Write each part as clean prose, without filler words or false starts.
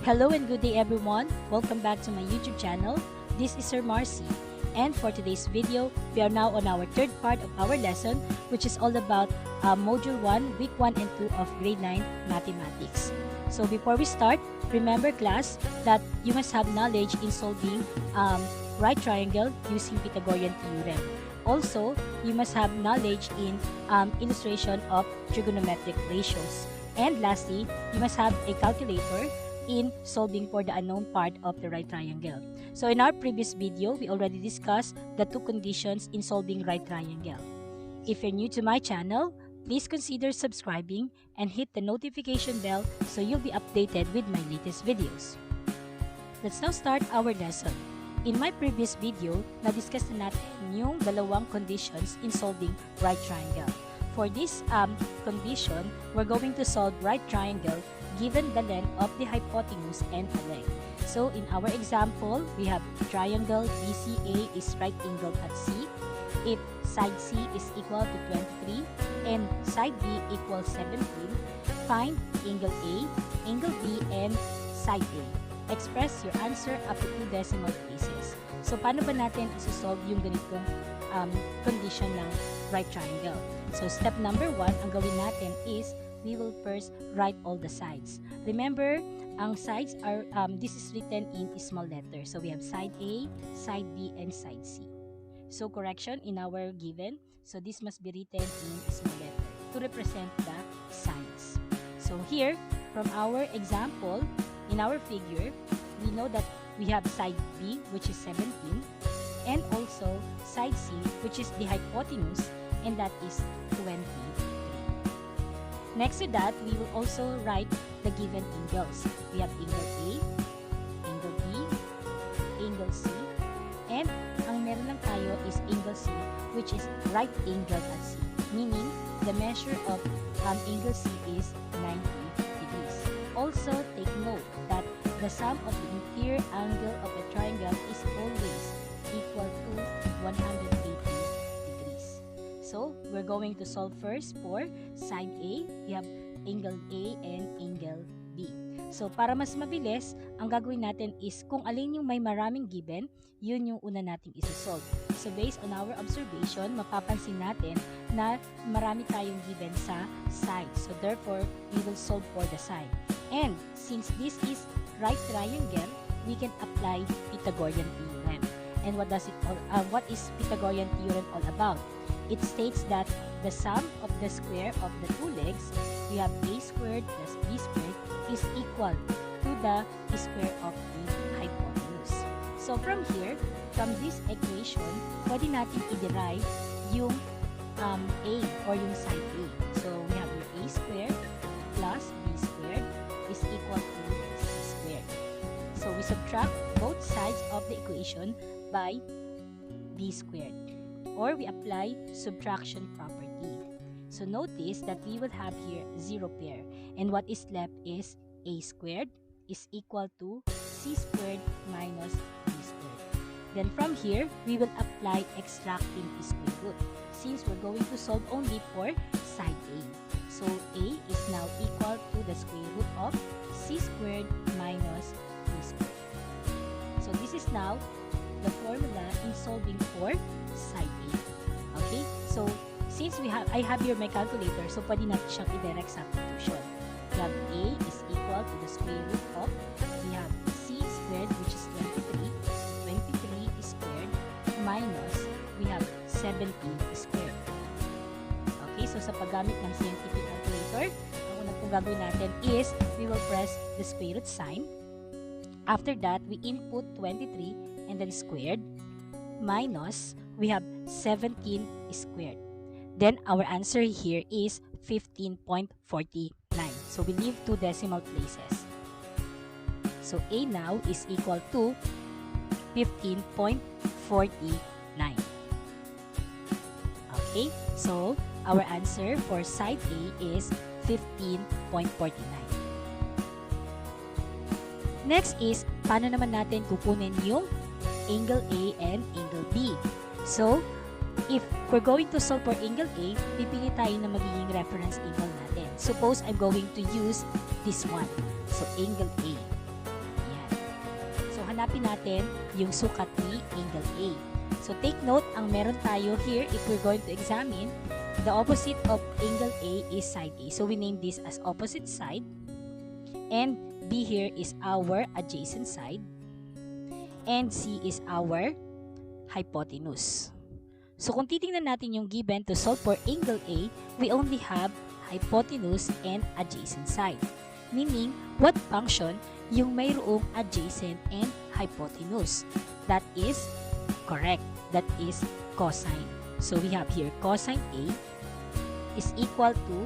Hello and good day everyone. Welcome back to my YouTube channel. This is Sir Marcy. And for today's video, we are now on our third part of our lesson, which is all about Module 1, Week 1 and 2 of Grade 9 Mathematics. So before we start, remember class that you must have knowledge in solving right triangle using Pythagorean theorem. Also, you must have knowledge in illustration of trigonometric ratios. And lastly, you must have a calculator in solving for the unknown part of the right triangle. So in our previous video, we already discussed the two conditions in solving right triangle. If you're new to my channel, please consider subscribing and hit the notification bell so you'll be updated with my latest videos. Let's now start our lesson. In my previous video, na-discuss na natin yung dalawang conditions in solving right triangle. For this condition, we're going to solve right triangle given the length of the hypotenuse and the length. So in our example, we have triangle BCA is right angled at C. If side C is equal to 23 and side B equals 17, find angle A, angle B, and side A. Express your answer up to 2 decimal places. So paano ba natin isi-solve yung ganitong condition ng right triangle? So step number 1, ang gawin natin is we will first write all the sides. Remember, ang sides are, this is written in small letters. So we have side A, side B, and side C. So correction in our given. So this must be written in small letter to represent the sides. So here, from our example, in our figure, we know that we have side B, which is 17, and also side C, which is the hypotenuse, and that is 23. Next to that, we will also write the given angles. We have angle A, angle B, angle C, and ang meron lang tayo is angle C, which is right angled at C, meaning the measure of angle C is 90 degrees. Also, take note that the sum of the interior angle of a triangle is always equal to 180 degrees. So, we're going to solve first for side A. We have angle A and angle B. So, para mas mabilis, ang gagawin natin is kung alin yung may maraming given, yun yung una nating isi-solve. So, based on our observation, mapapansin natin na marami tayong given sa side. So, therefore, we will solve for the side. And, since this is right triangle, we can apply Pythagorean theorem. And what is Pythagorean theorem all about? It states that the sum of the square of the two legs, we have a squared plus b squared, is equal to the square of the hypotenuse. So from here, from this equation, pwede natin i-derive yung a or yung side a. So we have your a squared plus b squared is equal to c squared. So we subtract both sides of the equation by b squared, or we apply subtraction property. So notice that we will have here 0 pair, and what is left is a squared is equal to c squared minus b squared. Then from here, we will apply extracting square root, since we're going to solve only for side A. So a is now equal to the square root of c squared minus b squared. So this is now the formula in solving for side A. Okay? So, since I have here my calculator, so pwede natin siyang i-direct substitution. We have A is equal to the square root of, we have C squared, which is 23. 23 squared minus, we have 17 squared. Okay? So, sa paggamit ng scientific calculator, ang unang pong gagawin natin is, we will press the square root sign. After that, we input 23 and then squared minus, we have 17 squared. Then our answer here is 15.49. So we leave 2 decimal places. So A now is equal to 15.49. Okay, so our answer for side A is 15.49. Next is, paano naman natin kukunin yung angle A and angle B? So, if we're going to solve for angle A, pipili tayo na magiging reference angle natin. Suppose I'm going to use this one. So, angle A. hanapin natin yung sukat ni angle A. So take note, ang meron tayo here, if we're going to examine, the opposite of angle A is side A. So we name this as opposite side. And B here is our adjacent side. And C is our hypotenuse. So kung titingnan natin yung given to solve for angle A, we only have hypotenuse and adjacent side. Meaning, what function yung mayroong adjacent and hypotenuse? That is correct. That is cosine. So we have here cosine A is equal to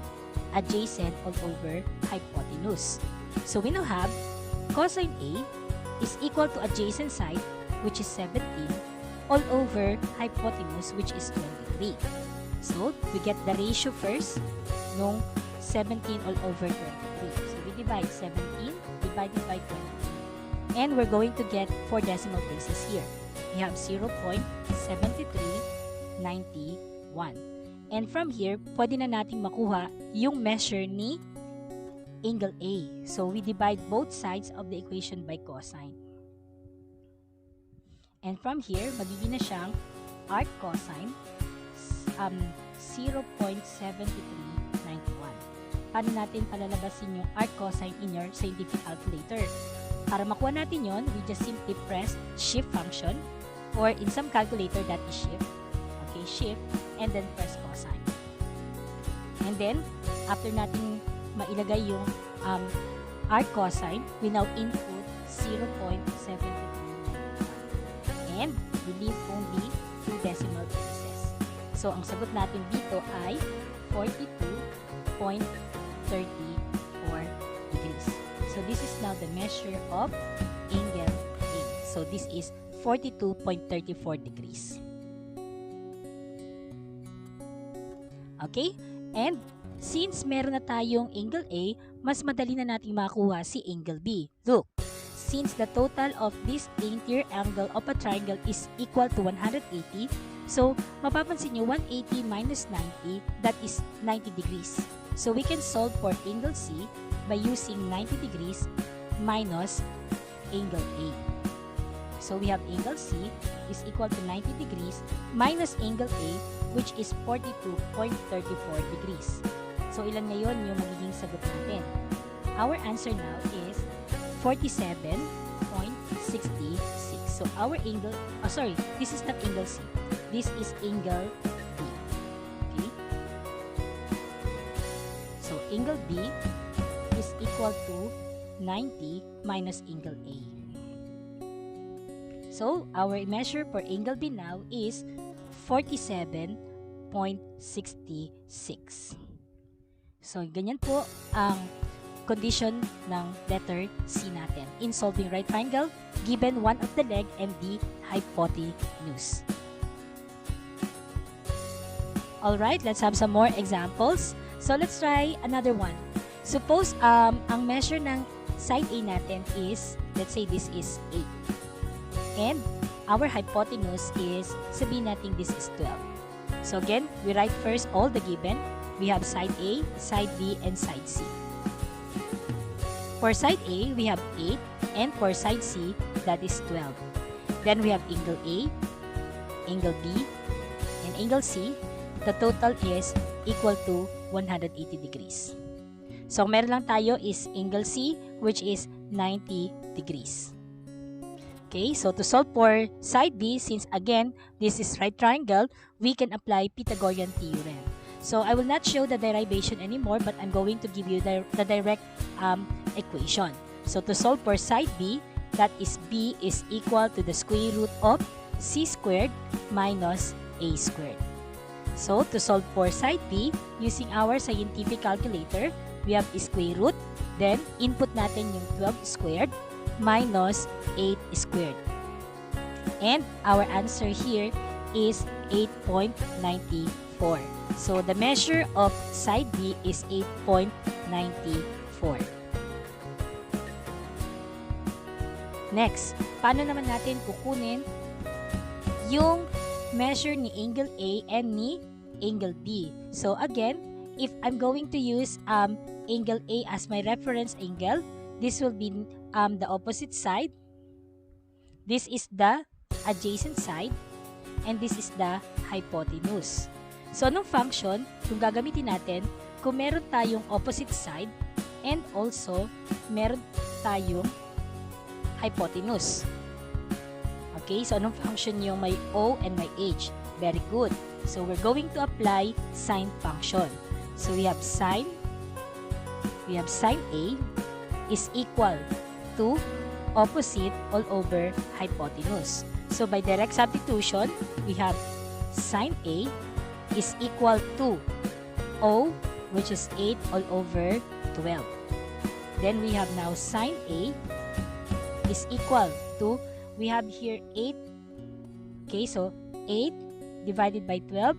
adjacent all over hypotenuse. So we now have cosine A is equal to adjacent side, which is 17, all over hypotenuse, which is 23. So we get the ratio first nung 17 all over 23. So we divide 17 divided by 23. And we're going to get 4 decimal places here. We have 0.7391. And from here, pwede na nating makuha yung measure ni angle A. So we divide both sides of the equation by cosine. And from here, magiging na siyang arc cosine 0.7391. Paano natin palalabasin yung arc cosine in your scientific calculator? Para makuha natin yon, we just simply press shift function, or in some calculator that is shift. Okay, shift, and then press cosine. And then, after natin mailagay yung arc cosine, we now input 0.7391. And we leave only 2 decimal places. So, ang sagot natin dito ay 42.34 degrees. So, this is now the measure of angle A. So, this is 42.34 degrees. Okay? And since meron na tayong angle A, mas madali na natin makuha si angle B. Look, since the total of this interior angle of a triangle is equal to 180, so mapapansin nyo 180 minus 90, that is 90 degrees. So we can solve for angle C by using 90 degrees minus angle A. So we have angle C is equal to 90 degrees minus angle A, which is 42.34 degrees. So ilan ngayon yung magiging sagot natin? Our answer now is 47.66. So our angle, this is not angle C. This is angle B. Okay? So angle B is equal to 90 minus angle A. So our measure for angle B now is 47.66. So ganyan po ang condition ng letter C natin in solving right triangle given one of the leg and the hypotenuse. Alright, let's have some more examples. So let's try another one. Suppose ang measure ng side A natin is, let's say this is 8. And our hypotenuse is, sabihin natin this is 12. So again, we write first all the given. We have side A, side B, and side C. For side A, we have 8, and for side C, that is 12. Then we have angle A, angle B, and angle C. The total is equal to 180 degrees. So, meron lang tayo is angle C, which is 90 degrees. Okay, so to solve for side B, since again, this is right triangle, we can apply Pythagorean theorem. So, I will not show the derivation anymore, but I'm going to give you the direct equation. So, to solve for side B, that is B is equal to the square root of C squared minus A squared. So, to solve for side B, using our scientific calculator, we have square root, then input natin yung 12 squared minus 8 squared. And our answer here is 8.94. So, the measure of side B is 8.94. Next, paano naman natin kukunin yung measure ni angle A and ni angle B? So, again, if I'm going to use angle A as my reference angle, this will be the opposite side. This is the adjacent side and this is the hypotenuse. So, anong function yung gagamitin natin kung meron tayong opposite side and also meron tayong hypotenuse? Okay, so anong function yung may O and may H? Very good. So, we're going to apply sine function. So, we have sine A is equal to opposite all over hypotenuse. So, by direct substitution, we have sine A is equal to O, which is 8 all over 12. Then, we have now sine A is equal to, we have here 8. Okay, so 8 divided by 12.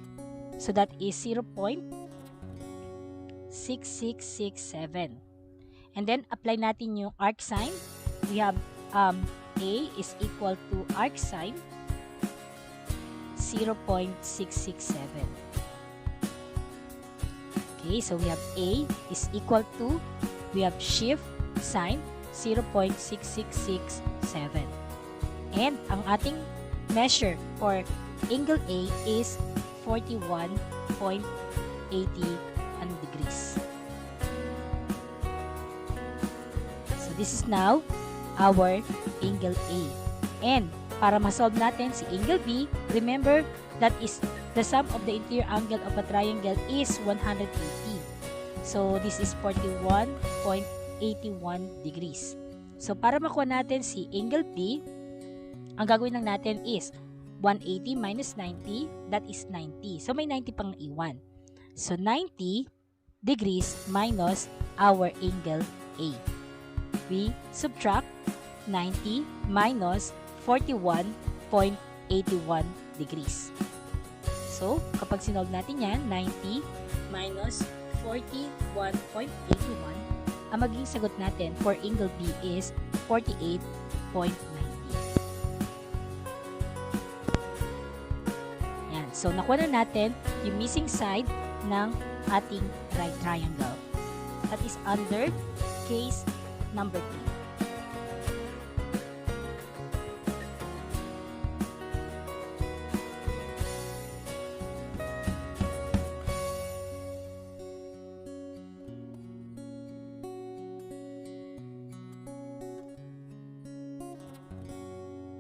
So, that is 0.6667. And then, apply natin yung arc sine. We have A is equal to arc sine 0.667. Okay, so we have A is equal to, we have shift sine 0.6667. And ang ating measure for angle A is 41.81 degrees. So this is now our angle A. And para ma-solve natin si angle B, remember that is the sum of the interior angle of a triangle is 180. So this is 41.81 degrees. So para makuha natin si angle B, ang gagawin lang natin is 180 minus 90, that is 90. So may 90 pang naiwan. So 90 degrees minus our angle A. We subtract 90 minus 41.81 degrees. So, kapag sinolve natin yan, 90 minus 41.81, ang magiging sagot natin for angle B is 48.90. Yan. So, nakuha na natin yung missing side ng ating right triangle. That is under case number 3.